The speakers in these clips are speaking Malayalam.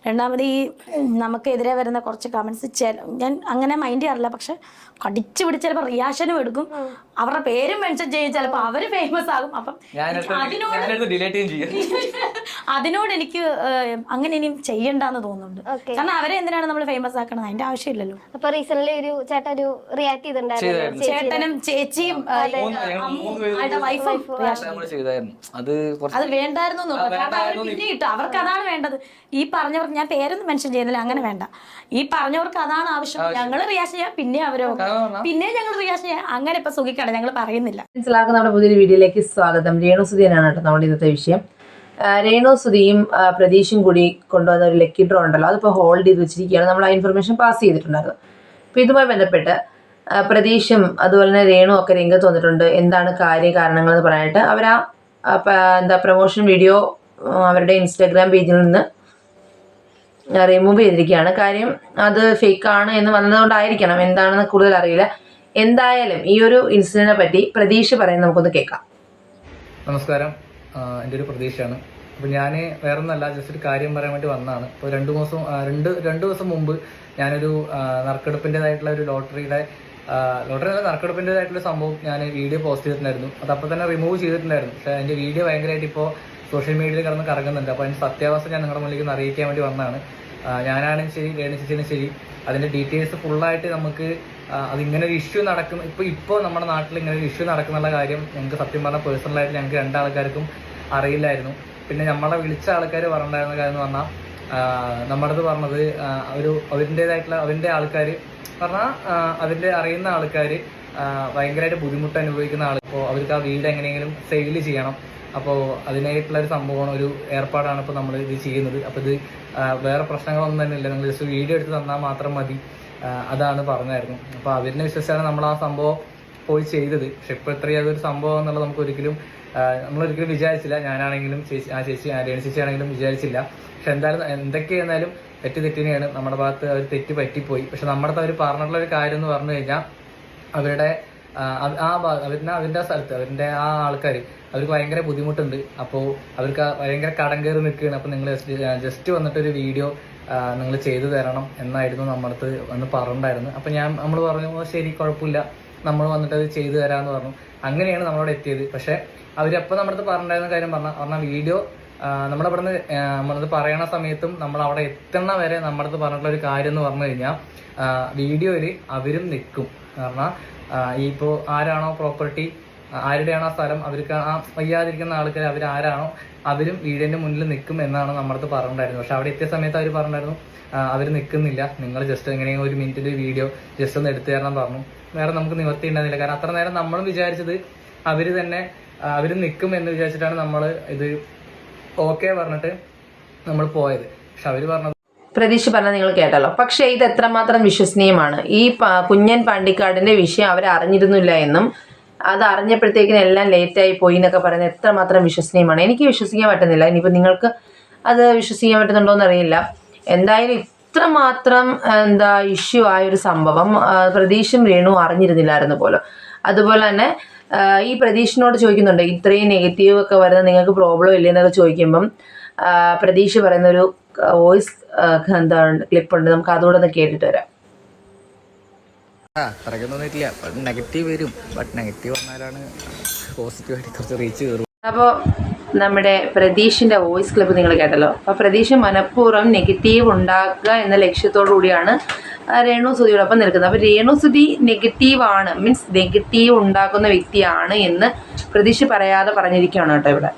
രണ്ടാമത് ഈ നമുക്കെതിരെ വരുന്ന കുറച്ച് കമൻസ് ഞാൻ അങ്ങനെ മൈൻഡ് ചെയ്യാറില്ല, പക്ഷെ കടിച്ചു പിടിച്ച് ചിലപ്പോൾ റിയാക്ഷനും എടുക്കും, അവരുടെ പേരും മെൻഷൻ ചെയ്യും, ചിലപ്പോൾ അവര് ഫേമസ് ആകും. അപ്പം അതിനോട് എനിക്ക് അങ്ങനെ ഇനിയും ചെയ്യണ്ടെന്ന് തോന്നുന്നുണ്ട്. കാരണം അവരെ എന്തിനാണ് നമ്മൾ ഫേമസ് ആക്കണത്? അതിന്റെ ആവശ്യമില്ലല്ലോ. അപ്പൊ റീസെന്റ് ഒരു ചേട്ടൻ ഒരു റിയാക്ട് ചെയ്തിട്ടുണ്ടായിരുന്നു, ചേട്ടനും ചേച്ചിയും വൈഫും. അത് വേണ്ടായിരുന്നു. പിന്നെ കിട്ടും, അവർക്ക് അതാണ് വേണ്ടത്. ഈ പറഞ്ഞവർക്ക് ഞാൻ പേരൊന്നും മെൻഷൻ ചെയ്യുന്നില്ല, അങ്ങനെ വേണ്ട. ഈ പറഞ്ഞവർക്ക് അതാണ് ആവശ്യം. ഞങ്ങൾ റിയാക്ഷൻ ചെയ്യാം, പിന്നെ അവരോ പിന്നെ ഞങ്ങൾ റിയാക്ഷൻ ചെയ്യാം. അങ്ങനെ ഇപ്പൊ സുഖിക്കണം, ഞങ്ങൾ പറയുന്നില്ല. മനസ്സിലാക്കുന്ന നമ്മുടെ പുതിയൊരു വീഡിയോയിലേക്ക് സ്വാഗതം. രേണുസുധിയാണ് കേട്ടോ നമ്മുടെ ഇന്നത്തെ വിഷയം. രേണുസുധിയും പ്രതീഷും കൂടി കൊണ്ടുവന്ന ഒരു ലക്കി ഡ്രോ ഉണ്ടല്ലോ, അതിപ്പോൾ ഹോൾഡ് ചെയ്ത് വെച്ചിരിക്കുകയാണ്. നമ്മൾ ആ ഇൻഫർമേഷൻ പാസ് ചെയ്തിട്ടുണ്ടായിരുന്നു. അപ്പോൾ ഇതുമായി ബന്ധപ്പെട്ട് പ്രതീഷും അതുപോലെ തന്നെ രേണു ഒക്കെ രംഗത്ത് വന്നിട്ടുണ്ട്. എന്താണ് കാരണങ്ങൾ എന്ന് പറയാനായിട്ട് അവർ പ്രൊമോഷൻ വീഡിയോ അവരുടെ ഇൻസ്റ്റാഗ്രാം പേജിൽ നിന്ന് റിമൂവ് ചെയ്തിരിക്കുകയാണ്. കാര്യം അത് ഫേക്കാണ് എന്ന് വന്നതുകൊണ്ടായിരിക്കണം, എന്താണെന്ന് കൂടുതൽ അറിയില്ല. എന്തായാലും ഈ ഒരു ഇൻസിഡന്റിനെ പറ്റി പ്രതീഷ് പറയുന്നത് നമുക്കൊന്ന് കേൾക്കാം. നമസ്കാരം, എൻ്റെ ഒരു പ്രതീക്ഷയാണ്. അപ്പോൾ ഞാൻ വേറെ ഒന്നല്ല, ജസ്റ്റ് ഒരു കാര്യം പറയാൻ വേണ്ടി വന്നതാണ്. ഇപ്പോൾ രണ്ട് ദിവസം മുമ്പ് ഞാനൊരു നറുക്കെടുപ്പിൻ്റെതായിട്ടുള്ള ഒരു നറുക്കെടുപ്പിൻ്റെതായിട്ടുള്ള സംഭവം ഞാൻ വീഡിയോ പോസ്റ്റ് ചെയ്തിട്ടുണ്ടായിരുന്നു. അത് അപ്പോൾ തന്നെ റിമൂവ് ചെയ്തിട്ടുണ്ടായിരുന്നു. പക്ഷേ അതിൻ്റെ വീഡിയോ ഭയങ്കരമായിട്ട് ഇപ്പോൾ സോഷ്യൽ മീഡിയയിൽ കിടന്ന് കറങ്ങുന്നുണ്ട്. അപ്പോൾ അതിൻ്റെ സത്യാവസ്ഥ ഞാൻ നിങ്ങളുടെ മുന്നിലേക്ക് അറിയിക്കാൻ വേണ്ടി വന്നതാണ്. ഞാനാണെങ്കിൽ ശരി, രേണുചേച്ചിയാണെങ്കിൽ ശരി, അതിൻ്റെ ഡീറ്റെയിൽസ് ഫുള്ളായിട്ട് നമുക്ക് അതിങ്ങനെ ഒരു ഇഷ്യൂ നടക്കും, ഇപ്പോൾ നമ്മുടെ നാട്ടിൽ ഇങ്ങനെ ഒരു ഇഷ്യൂ നടക്കുന്നുള്ള കാര്യം ഞങ്ങൾക്ക് സത്യം പറഞ്ഞാൽ പേഴ്സണലായിട്ട് ഞങ്ങൾക്ക് രണ്ടാൾക്കാർക്കും അറിയില്ലായിരുന്നു. പിന്നെ നമ്മളെ വിളിച്ച ആൾക്കാർ പറഞ്ഞിട്ടുണ്ടായിരുന്ന കാര്യം എന്ന് പറഞ്ഞാൽ നമ്മുടെ അടുത്ത് പറഞ്ഞത് അവരുടെ ആൾക്കാർ പറഞ്ഞാൽ അതിൻ്റെ അറിയുന്ന ആൾക്കാർ ഭയങ്കരമായിട്ട് ബുദ്ധിമുട്ട് അനുഭവിക്കുന്ന ഇപ്പോൾ അവർക്ക് ആ വീട് എങ്ങനെയെങ്കിലും സെയിൽ ചെയ്യണം. അപ്പോൾ അതിനായിട്ടുള്ള ഒരു സംഭവമാണ്, ഒരു ഏർപ്പാടാണ് ഇപ്പോൾ നമ്മൾ ഇത് ചെയ്യുന്നത്. അപ്പോൾ ഇത് വേറെ പ്രശ്നങ്ങളൊന്നും തന്നെ ഇല്ല, നിങ്ങൾ ജസ്റ്റ് വീഡിയോ എടുത്ത് തന്നാൽ മാത്രം മതി, അതാണ് പറഞ്ഞായിരുന്നു. അപ്പോൾ അവരിനെ വിശ്വസിച്ചാണ് നമ്മൾ ആ സംഭവം പോയി ചെയ്തത്. പക്ഷെ ഇപ്പോൾ ഇത്രയും അതൊരു സംഭവം എന്നുള്ളത് നമ്മളൊരിക്കലും വിചാരിച്ചില്ല. ഞാനാണെങ്കിലും രേണു ചേച്ചിയാണെങ്കിലും വിചാരിച്ചില്ല. പക്ഷെ എന്തൊക്കെയായിരുന്നാലും തെറ്റിനെയാണ് നമ്മുടെ ഭാഗത്ത് അവർ തെറ്റ് പറ്റിപ്പോയി. പക്ഷെ നമ്മുടെ അടുത്ത് അവർ പറഞ്ഞിട്ടുള്ള ഒരു കാര്യം എന്ന് പറഞ്ഞു കഴിഞ്ഞാൽ അവരുടെ സ്ഥലത്ത് അവരുടെ ആ ആൾക്കാർ അവർക്ക് ഭയങ്കര ബുദ്ധിമുട്ടുണ്ട്. അപ്പോൾ അവർക്ക് ഭയങ്കര കടം കയറി നിൽക്കുകയാണ്. അപ്പോൾ നിങ്ങൾ ജസ്റ്റ് വന്നിട്ടൊരു വീഡിയോ നിങ്ങൾ ചെയ്തു തരണം എന്നായിരുന്നു നമ്മുടെ അടുത്ത് വന്ന് പറഞ്ഞിട്ടുണ്ടായിരുന്നു. അപ്പോൾ നമ്മൾ പറഞ്ഞു ശരി, കുഴപ്പമില്ല, നമ്മൾ വന്നിട്ട് അത് ചെയ്തു തരാമെന്ന് പറഞ്ഞു. അങ്ങനെയാണ് നമ്മളവിടെ എത്തിയത്. പക്ഷേ അവരപ്പോൾ നമ്മുടെ അടുത്ത് പറഞ്ഞിട്ടുണ്ടായിരുന്ന കാര്യം പറഞ്ഞാൽ വീഡിയോ നമ്മളത് പറയണ സമയത്തും നമ്മൾ അവിടെ എത്തണ വരെ നമ്മുടെ അടുത്ത് പറഞ്ഞിട്ടുള്ള ഒരു കാര്യം എന്ന് പറഞ്ഞു കഴിഞ്ഞാൽ വീഡിയോയിൽ അവരും നിൽക്കും. കാരണം ഇപ്പോൾ ആരാണോ പ്രോപ്പർട്ടി, ആരുടെയാണോ സ്ഥലം, അവർക്ക് ആ വയ്യാതിരിക്കുന്ന ആൾക്കാർ അവരാരാണോ അവരും വീടിൻ്റെ മുന്നിൽ നിൽക്കും എന്നാണ് നമ്മുടെ അടുത്ത് പറഞ്ഞിട്ടുണ്ടായിരുന്നത്. പക്ഷെ അവിടെ എത്തിയ സമയത്ത് അവർ പറഞ്ഞിട്ടുണ്ടായിരുന്നു അവർ നിൽക്കുന്നില്ല, നിങ്ങൾ ജസ്റ്റ് എങ്ങനെയെങ്കിലും ഒരു മിനിറ്റിൻ്റെ വീഡിയോ ജസ്റ്റ് ഒന്ന് എടുത്തു തരണം പറഞ്ഞു. വേറെ നമുക്ക് നിവർത്തി ഉണ്ടായിരുന്നില്ല. കാരണം അത്ര നേരം നമ്മളും വിചാരിച്ചത് അവർ നിൽക്കും എന്ന് വിചാരിച്ചിട്ടാണ് നമ്മൾ ഇത് ഓക്കെ പറഞ്ഞിട്ട് നമ്മൾ പോയത്. പക്ഷെ അവർ പറഞ്ഞത് പ്രതീക്ഷ പറഞ്ഞാൽ നിങ്ങൾ കേട്ടല്ലോ. പക്ഷേ ഇത് എത്രമാത്രം വിശ്വസനീയമാണ്? ഈ കുഞ്ഞൻ പാണ്ടിക്കാടിന്റെ വിഷയം അവർ അറിഞ്ഞിരുന്നില്ല എന്നും അത് അറിഞ്ഞപ്പോഴത്തേക്കിനും എല്ലാം ലേറ്റായി പോയി എന്നൊക്കെ പറയുന്നത് എത്രമാത്രം വിശ്വസനീയമാണ്? എനിക്ക് വിശ്വസിക്കാൻ പറ്റുന്നില്ല. ഇനിയിപ്പോൾ നിങ്ങൾക്ക് അത് വിശ്വസിക്കാൻ പറ്റുന്നുണ്ടോ എന്നറിയില്ല. എന്തായാലും ഇത്രമാത്രം ഇഷ്യൂ ആയൊരു സംഭവം പ്രതീഷും രേണുവും അറിഞ്ഞിരുന്നില്ലായിരുന്നു പോലും. അതുപോലെ തന്നെ ഈ പ്രതീഷിനോട് ചോദിക്കുന്നുണ്ട്, ഇത്രയും നെഗറ്റീവ് ഒക്കെ വരുന്ന നിങ്ങൾക്ക് പ്രോബ്ലം ഇല്ലേ എന്നൊക്കെ ചോദിക്കുമ്പം പ്രതീഷ് പറയുന്ന ഒരു വോയിസ് ക്ലിപ്പുണ്ട്, നമുക്ക് അതുകൂടെ ഒന്ന് കേട്ടിട്ട് വരാം. തോന്നിയിട്ടില്ല, നെഗറ്റീവ് വരും, ബട്ട് നെഗറ്റീവ് വന്നാലാണ് പോസിറ്റീവായിട്ട് കുറച്ച് റീച്ച് കയറും. അപ്പോൾ നമ്മുടെ പ്രതീഷിൻ്റെ വോയിസ് ക്ലിപ്പ് നിങ്ങൾ കേട്ടല്ലോ. അപ്പോൾ പ്രതീഷ് മനഃപൂർവ്വം നെഗറ്റീവ് ഉണ്ടാക്കുക എന്ന ലക്ഷ്യത്തോടു കൂടിയാണ് രേണുസുധിയോടൊപ്പം നിൽക്കുന്നത്. അപ്പോൾ രേണുസുധി നെഗറ്റീവാണ്, മീൻസ് നെഗറ്റീവ് ഉണ്ടാക്കുന്ന വ്യക്തിയാണ് എന്ന് പ്രതീഷ് പറയാതെ പറഞ്ഞിരിക്കുകയാണ് കേട്ടോ ഇവിടെ.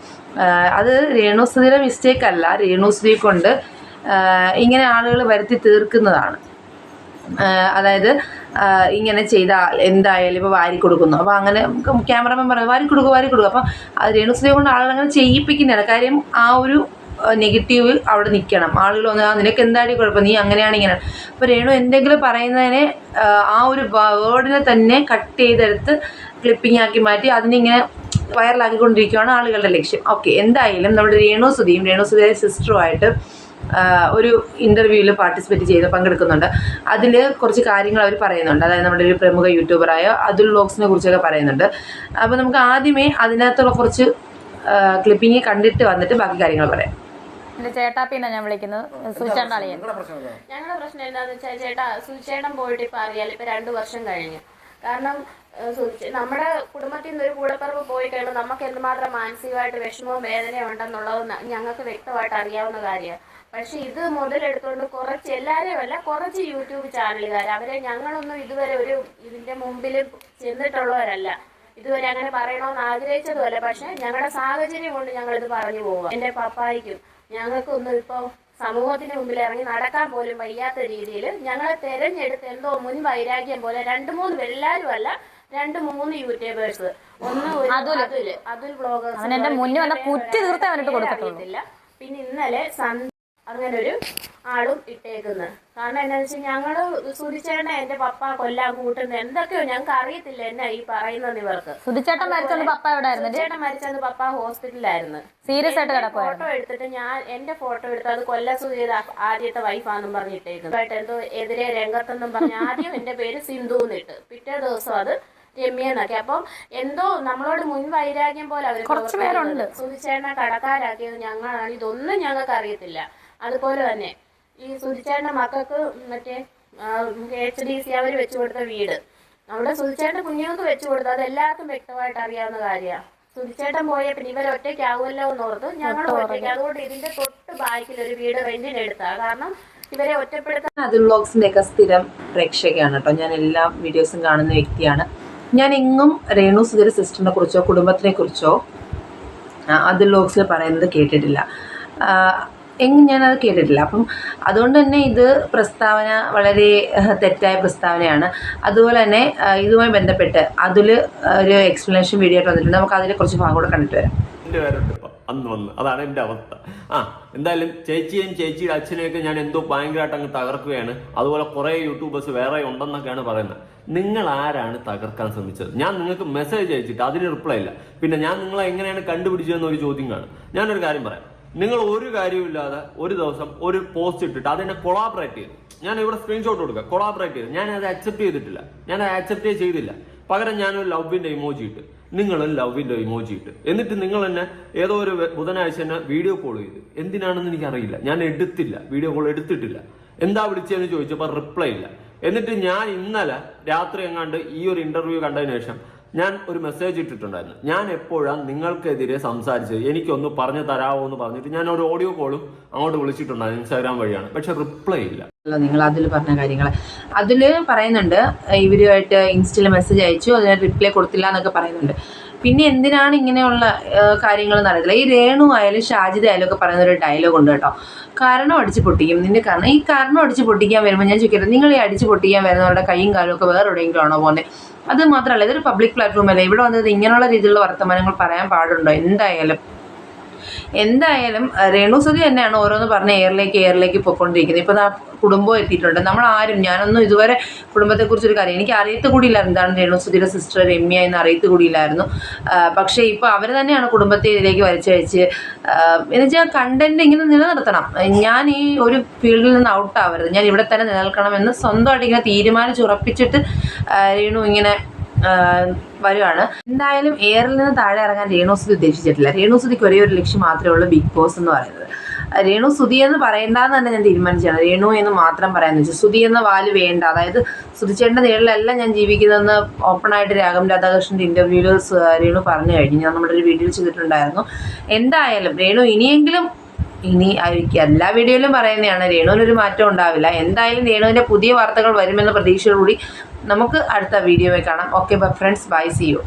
അത് രേണുസുധിയുടെ മിസ്റ്റേക്ക് അല്ല, രേണുസുധി കൊണ്ട് ഇങ്ങനെ ആളുകൾ വരുത്തി തീർക്കുന്നതാണ്. അതായത് ഇങ്ങനെ ചെയ്താൽ എന്തായാലും ഇപ്പോൾ വാരി കൊടുക്കുന്നു. അപ്പോൾ അങ്ങനെ ക്യാമറമാൻ പറയും വാരി കൊടുക്കുക. അപ്പോൾ അത് രേണുസുധിയെ കൊണ്ട് ആളുകൾ അങ്ങനെ ചെയ്യിപ്പിക്കുന്നതാണ്. കാര്യം ആ ഒരു നെഗറ്റീവ് അവിടെ നിൽക്കണം. ആളുകൾ വന്ന് നിനക്ക് എന്തായാലും കുഴപ്പം, നീ അങ്ങനെയാണ് ഇങ്ങനെയാണ്. അപ്പോൾ രേണു എന്തെങ്കിലും പറയുന്നതിനെ ആ ഒരു വേർഡിനെ തന്നെ കട്ട് ചെയ്തെടുത്ത് ക്ലിപ്പിംഗ് ആക്കി മാറ്റി അതിനിങ്ങനെ വൈറലാക്കിക്കൊണ്ടിരിക്കുകയാണ് ആളുകളുടെ ലക്ഷ്യം. ഓക്കെ, എന്തായാലും നമ്മുടെ രേണുസുധിയുടെ സിസ്റ്ററുമായിട്ട് ഒരു ഇൻ്റർവ്യൂവിൽ പങ്കെടുക്കുന്നുണ്ട്. അതിൽ കുറച്ച് കാര്യങ്ങൾ അവർ പറയുന്നുണ്ട്. അതായത് നമ്മുടെ ഒരു പ്രമുഖ യൂട്യൂബറായ അതുൽ വ്ലോഗ്സിനെ കുറിച്ചൊക്കെ പറയുന്നുണ്ട്. അപ്പോൾ നമുക്ക് ആദ്യമേ അതിനകത്തുള്ള കുറച്ച് ക്ലിപ്പിങ് കണ്ടിട്ട് വന്നിട്ട് ബാക്കി കാര്യങ്ങൾ പറയാം. ചേട്ടാപ്പിന്നാ ഞാൻ വിളിക്കുന്നത്, സുചേട്ടൻ അളിയൻ. ഞങ്ങളുടെ പ്രശ്നം എന്താണെന്ന് വെച്ചാൽ ചേട്ടാ, സുചേട്ടൻ പോയിട്ട് ഇപ്പം അറിയാലോ, ഇപ്പം 2 വർഷം കഴിഞ്ഞു. കാരണം നമ്മുടെ കുടുംബത്തിൽ നിന്ന് ഒരു കൂടപ്പിറപ്പ് പോയി കഴിയുമ്പോൾ നമുക്ക് എന്തുമാത്രം മാനസികമായിട്ട് വിഷമവും വേദനയും ഉണ്ടെന്നുള്ളത് ഞങ്ങൾക്ക് വ്യക്തമായിട്ട് അറിയാവുന്ന കാര്യമാണ്. പക്ഷെ ഇത് മുതലെടുത്തുകൊണ്ട് കുറച്ച്, എല്ലാവരെയും അല്ല, കുറച്ച് യൂട്യൂബ് ചാനലുകാർ, അവരെ ഞങ്ങളൊന്നും ഇതുവരെ ഇതിന്റെ മുമ്പിൽ ചെന്നിട്ടുള്ളവരല്ല, ഇതുവരെ അങ്ങനെ പറയണമെന്ന് ആഗ്രഹിച്ചതുമല്ല. പക്ഷെ ഞങ്ങളുടെ സാഹചര്യം കൊണ്ട് ഞങ്ങളിത് പറഞ്ഞു പോവുക. എൻ്റെ പപ്പായ്ക്കും ഞങ്ങൾക്കൊന്നും ഇപ്പോൾ സമൂഹത്തിന് മുമ്പിൽ ഇറങ്ങി നടക്കാൻ പോലും വയ്യാത്ത രീതിയിൽ ഞങ്ങളെ തെരഞ്ഞെടുത്ത് എന്തോ മുൻ വൈരാഗ്യം പോലെ 2-3 പേര്, എല്ലാവരും അല്ല, 2-3 യൂട്യൂബേഴ്സ്, ഒന്ന് അതുൽ ബ്ലോഗേഴ്സ്, പിന്നെ ഇന്നലെ അങ്ങനൊരു ആളും ഇട്ടേക്കുന്നത്. കാരണം എന്താണെന്ന് വെച്ചാൽ ഞങ്ങള് സുധിച്ചേട്ടനെ എന്റെ പപ്പ കൊല്ലാൻ കൂട്ടുന്നത് എന്തൊക്കെയോ ഞങ്ങൾക്ക് അറിയത്തില്ല. എന്നാ ഈ പറയുന്നത് ഇവർക്ക്. സുധിച്ചേട്ടൻ മരിച്ചത് പപ്പ എവിടെ ആയിരുന്നു? സുധിച്ചേട്ടൻ മരിച്ചത് പപ്പ ഹോസ്പിറ്റലിലായിരുന്നു. സീരിയസ് ആയിട്ട് കിടക്കുവായിരുന്നു. ഫോട്ടോ എടുത്തിട്ട് എന്റെ ഫോട്ടോ എടുത്ത് അത് കൊല്ലസു ചെയ്ത ആദ്യത്തെ വൈഫാന്നും പറഞ്ഞിട്ടേക്കുന്നത്. എന്തോ എതിരെ രംഗത്തെന്നും പറഞ്ഞ് ആദ്യം എന്റെ പേര് സിന്ധു എന്നിട്ട്, പിറ്റേ ദിവസം അത് രമ്യെന്നൊക്കെ. അപ്പം എന്തോ നമ്മളോട് മുൻ വൈരാഗ്യം പോലെ അവർ സുധിച്ചേട്ടനെ കടക്കാരാക്കിയത് ഞങ്ങളാണ്. ഇതൊന്നും ഞങ്ങൾക്ക് അറിയത്തില്ല. അതുപോലെ തന്നെ ഈ സുധിച്ചേട്ടന്റെ മക്കൾക്ക് മറ്റേ HDC അവർ വെച്ചു കൊടുത്ത വീട് നമ്മുടെ സുധിച്ചേട്ടന്റെ കുഞ്ഞുങ്ങൾക്ക് വെച്ചു കൊടുത്തത് അത് എല്ലാവർക്കും വ്യക്തമായിട്ട് അറിയാവുന്ന കാര്യമാണ്. സുധിച്ചേട്ടൻ പോയ പിന്നെ ഇവർ ഒറ്റയ്ക്കാവുമല്ലോ എന്നോർത്ത് ഞങ്ങൾ ഒറ്റയ്ക്ക്, അതുകൊണ്ട് ഇതിന്റെ തൊട്ട് ബാക്കിൽ ഒരു വീട് റെന്റിന് എടുത്താ. കാരണം ഇവരെ ഒറ്റപ്പെടുത്താൻ. അതുൽ വ്ലോഗ്സിന്റെ ഒക്കെ സ്ഥിരം പ്രേക്ഷകയാണ് കേട്ടോ. ഞാൻ എല്ലാ വീഡിയോസും കാണുന്ന വ്യക്തിയാണ്. ഞാൻ എങ്ങും രേണു സുധിയുടെ സിസ്റ്ററിനെ കുറിച്ചോ കുടുംബത്തിനെ കുറിച്ചോ അതുൽ വ്ലോഗ്സിൽ പറയുന്നത് കേട്ടിട്ടില്ല. എങ്ങും ഞാനത് കേട്ടിട്ടില്ല. അപ്പം അതുകൊണ്ട് തന്നെ ഇത് പ്രസ്താവന വളരെ തെറ്റായ പ്രസ്താവനയാണ്. അതുപോലെ തന്നെ ഇതുമായി ബന്ധപ്പെട്ട് അതിൽ ഒരു എക്സ്പ്ലനേഷൻ വീഡിയോ ആയിട്ട് വന്നിട്ടുണ്ട്. നമുക്ക് അതിലെ കുറച്ച് ഭാഗം കൂടെ കണ്ടിട്ട് വരാം. എൻ്റെ പേരുണ്ട് ഇപ്പം അന്ന് വന്ന്, അതാണ് എൻ്റെ അവസ്ഥ. എന്തായാലും ചേച്ചിയും ചേച്ചിയുടെ അച്ഛനെയൊക്കെ ഞാൻ എന്തോ ഭയങ്കരമായിട്ട് അങ്ങ് തകർക്കുകയാണ്. അതുപോലെ കുറേ യൂട്യൂബേഴ്സ് വേറെ ഉണ്ടെന്നൊക്കെയാണ് പറയുന്നത്. നിങ്ങൾ ആരാണ് തകർക്കാൻ ശ്രമിച്ചത്? ഞാൻ നിങ്ങൾക്ക് മെസ്സേജ് അയച്ചിട്ട് അതിന് റിപ്ലൈ ഇല്ല. പിന്നെ ഞാൻ നിങ്ങളെ എങ്ങനെയാണ് കണ്ടുപിടിച്ചതെന്നൊരു ചോദ്യം കാണും. ഞാനൊരു കാര്യം പറയാം. നിങ്ങൾ ഒരു കാര്യമില്ലാതെ ഒരു ദിവസം ഒരു പോസ്റ്റ് ഇട്ടിട്ട് അതെന്നെ കൊളാബറേറ്റ് ചെയ്തു. ഞാൻ ഇവിടെ സ്ക്രീൻഷോട്ട് കൊടുക്കുക, കൊളാബറേറ്റ് ചെയ്തു. ഞാൻ അത് അക്സെപ്റ്റ് ചെയ്തിട്ടില്ല, ഞാൻ അക്സെപ്റ്റേ ചെയ്തില്ല. പകരം ഞാനൊരു ലവിന്റെ ഇമോജി ഇട്ട്, നിങ്ങളും ലവിന്റെ ഇമോജി ഇട്ട്. എന്നിട്ട് നിങ്ങൾ എന്നെ ഏതോ ഒരു ബുധനാഴ്ച എന്നെ വീഡിയോ കോൾ ചെയ്ത്. എന്തിനാണെന്ന് എനിക്കറിയില്ല. ഞാൻ എടുത്തില്ല, വീഡിയോ കോൾ എടുത്തിട്ടില്ല. എന്താ വിളിച്ചതെന്ന് ചോദിച്ചപ്പോൾ റിപ്ലൈ ഇല്ല. എന്നിട്ട് ഞാൻ ഇന്നലെ രാത്രി എങ്ങാണ്ട് ഈ ഒരു ഇന്റർവ്യൂ കണ്ടതിന് ശേഷം ഞാൻ ഒരു മെസ്സേജ് ഇട്ടിട്ടുണ്ടായിരുന്നു. ഞാൻ എപ്പോഴാണ് നിങ്ങൾക്കെതിരെ സംസാരിച്ചത്, എനിക്കൊന്ന് പറഞ്ഞു തരാമോ എന്ന് പറഞ്ഞിട്ട് ഞാൻ ഒരു ഓഡിയോ കോളും അങ്ങോട്ട് വിളിച്ചിട്ടുണ്ടായിരുന്നു, ഇൻസ്റ്റാഗ്രാം വഴിയാണ്. പക്ഷെ റിപ്ലൈ ഇല്ല. നിങ്ങൾ അതിൽ പറഞ്ഞ കാര്യങ്ങൾ അതിൽ പറയുന്നുണ്ട്. ഇവരുമായിട്ട് ഇൻസ്റ്റയിൽ മെസ്സേജ് അയച്ചു, അതിന് റിപ്ലൈ കൊടുത്തില്ല എന്നൊക്കെ പറയുന്നുണ്ട്. പിന്നെ എന്തിനാണ് ഇങ്ങനെയുള്ള കാര്യങ്ങൾ നടക്കില്ല. ഈ രേണു ആയാലും ഷാജിദ ആയാലും ഒക്കെ പറയുന്ന ഒരു ഡയലോഗ് ഉണ്ട് കേട്ടോ. കാരണം അടിച്ച് പൊട്ടിക്കും നിന്റെ കാരണം. ഈ കാരണം അടിച്ച് പൊട്ടിക്കാൻ വരുമ്പോൾ ഞാൻ ചോദിക്കട്ടെ, നിങ്ങൾ ഈ അടിച്ച് പൊട്ടിക്കാൻ വരുന്നവരുടെ കൈയും കാലും ഒക്കെ വേറെ എവിടെയെങ്കിലും ആണോ പോകുന്നത്? അത് മാത്രമല്ല, ഇതൊരു പബ്ലിക് പ്ലാറ്റ്ഫോം അല്ലേ. ഇവിടെ വന്നത് ഇങ്ങനെയുള്ള രീതിയിലുള്ള വർത്തമാനങ്ങൾ പറയാൻ പാടുണ്ടോ? എന്തായാലും രേണു സുധി തന്നെയാണ് ഓരോന്ന് പറഞ്ഞ് എയറിലേക്ക് പോയിക്കൊണ്ടിരിക്കുന്നത്. ഇപ്പോൾ കുടുംബം എത്തിയിട്ടുണ്ട്. ഞാനൊന്നും ഇതുവരെ കുടുംബത്തെക്കുറിച്ചൊരു കാര്യം എനിക്ക് അറിയത്ത് കൂടിയില്ലായിരുന്നു. എന്താണ് രേണു സുധിയുടെ സിസ്റ്റർ രമ്യ എന്ന് അറിയത്ത് കൂടിയില്ലായിരുന്നു. പക്ഷേ ഇപ്പോൾ അവർ തന്നെയാണ് കുടുംബത്തെ ഇതിലേക്ക് വലിച്ചയച്ച് എന്നുവെച്ചാൽ കണ്ടന്റ് ഇങ്ങനെ നിലനിർത്തണം. ഞാൻ ഈ ഒരു ഫീൽഡിൽ നിന്ന് ഔട്ട് ആവരുത്, ഞാൻ ഇവിടെ തന്നെ നിലനിൽക്കണമെന്ന് സ്വന്തമായിട്ട് ഇങ്ങനെ തീരുമാനിച്ചുറപ്പിച്ചിട്ട് രേണു ഇങ്ങനെ വരുവാണ്. എന്തായാലും എയറിൽ നിന്ന് താഴെ ഇറങ്ങാൻ രേണു സുധി ഉദ്ദേശിച്ചിട്ടില്ല. രേണു സുധിക്ക് ഒരേ ഒരു ലക്ഷ്യം മാത്രമേ ഉള്ളൂ, ബിഗ് ബോസ് എന്ന് പറയുന്നത്. രേണു സുധി എന്ന് പറയേണ്ടെന്ന് തന്നെ ഞാൻ തീരുമാനിച്ചാണ്. രേണു എന്ന് മാത്രം പറയാമെന്ന് വെച്ചാൽ സുധി എന്ന വാല് വേണ്ട. അതായത് സുധിച്ചേട്ടൻ്റെ നേരിലല്ല ഞാൻ ജീവിക്കുന്നതെന്ന് ഓപ്പണായിട്ട് രാധാകൃഷ്ണൻ്റെ ഇൻ്റർവ്യൂവിൽ രേണു പറഞ്ഞു കഴിഞ്ഞു. ഞാൻ നമ്മുടെ ഒരു വീഡിയോ ചെയ്തിട്ടുണ്ടായിരുന്നു. എന്തായാലും രേണു ഇനി ആയിരിക്കും എല്ലാ വീഡിയോയിലും പറയുന്നതാണ്, രേണുവിനൊരു മാറ്റം ഉണ്ടാവില്ല. എന്തായാലും രേണുവിൻ്റെ പുതിയ വാർത്തകൾ വരുമെന്ന പ്രതീക്ഷയോടുകൂടി നമുക്ക് അടുത്ത വീഡിയോയിൽ കാണാം. Okay friends, bye, see U.